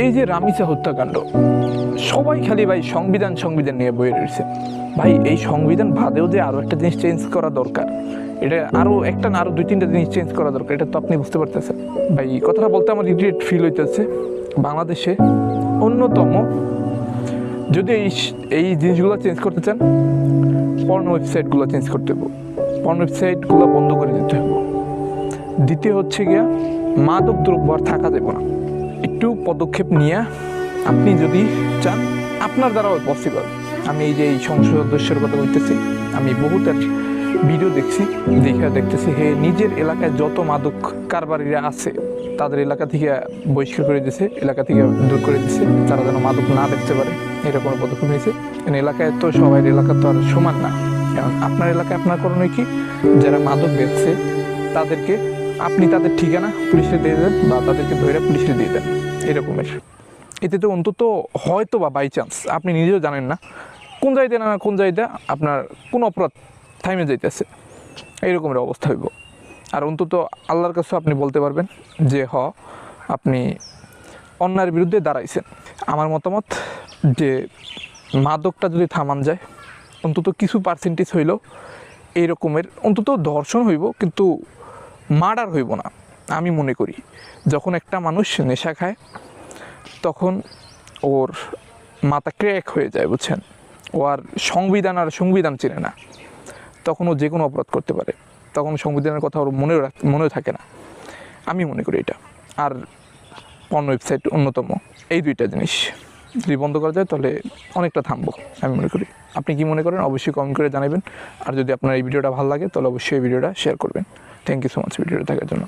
এই যে রামিসা হত্যাকাণ্ড, সবাই খালি ভাই সংবিধান সংবিধান নিয়ে বয়ে রয়েছে। ভাই এই সংবিধান বাদেও যে আরও একটা জিনিস চেঞ্জ করা দরকার, এটা আরও একটা না আরও দুই তিনটা জিনিস চেঞ্জ করা দরকার, এটা তো আপনি বুঝতে পারতেছেন। ভাই কথাটা বলতে আমার রিগ্রেট ফিল হইতেছে। বাংলাদেশে অন্যতম, যদি এই জিনিসগুলো চেঞ্জ করতে চান, পর্ন ওয়েবসাইটগুলো চেঞ্জ করতে হবে, পর্ন ওয়েবসাইটগুলো বন্ধ করে দিতে হবে। দ্বিতীয় হচ্ছে গিয়া মাদক দ্রব্য আর থাকা যাবে না। একটু পদক্ষেপ নিয়ে আপনি যদি চান, আপনার দ্বারাও পসিবল। আমি এই যে এই সংসদ সদস্যের কথা বলতেছি, আমি বহুতের ভিডিও দেখতেছি হে নিজের এলাকায় যত মাদক কারবারিরা আছে তাদের এলাকা থেকে বহিষ্কার করে দিয়েছে, এলাকা থেকে দূর করে দিয়েছে, তারা যেন মাদক না দেখতে পারে, এরকম পদক্ষেপ নিয়েছে। এলাকায় তো সবাই এলাকা তো আর সমান না, কারণ আপনার এলাকায় আপনার করণীয় কি, যারা মাদক বেচছে তাদেরকে আপনি তাদের ঠিকানা পুলিশে দিয়ে দেন বা তাদেরকে ধরে পুলিশে দিয়ে দেন, এরকমের। এতে তো অন্তত হয়তো বা বাই চান্স আপনি নিজেও জানেন না কোন জায়গায় না কোন জায়গায় আপনার কোন অপরাধ থাইমে যাইতেছে, এইরকমের অবস্থা হইব। আর অন্তত আল্লাহর কাছেও আপনি বলতে পারবেন যে আপনি অন্যায়ের বিরুদ্ধে দাঁড়াইছেন। আমার মতামত যে মাদকটা যদি থামান যায়, অন্তত কিছু পার্সেন্টেজ হইলেও এই রকমের অন্তত ধর্ষণ হইব, কিন্তু মার্ডার হইব না। আমি মনে করি যখন একটা মানুষ নেশা খায় তখন ওর মাথা ক্র্যাক হয়ে যায়, বুঝছেন, ও আর সংবিধান চেনে না, তখন ও যে কোনো অপরাধ করতে পারে, তখন সংবিধানের কথা ওর মনেও থাকে না। আমি মনে করি এটা। আর পর্ন ওয়েবসাইট অন্যতম, এই দুইটা জিনিস যদি বন্ধ করা যায় তাহলে অনেকটা থামবো আমি মনে করি। আপনি কি মনে করেন অবশ্যই কমেন্ট করে জানাবেন। আর যদি আপনার এই ভিডিওটা ভালো লাগে তাহলে অবশ্যই এই ভিডিওটা শেয়ার করবেন। থ্যাংক ইউ সো মাচ ভিডিওটা দেখার জন্য।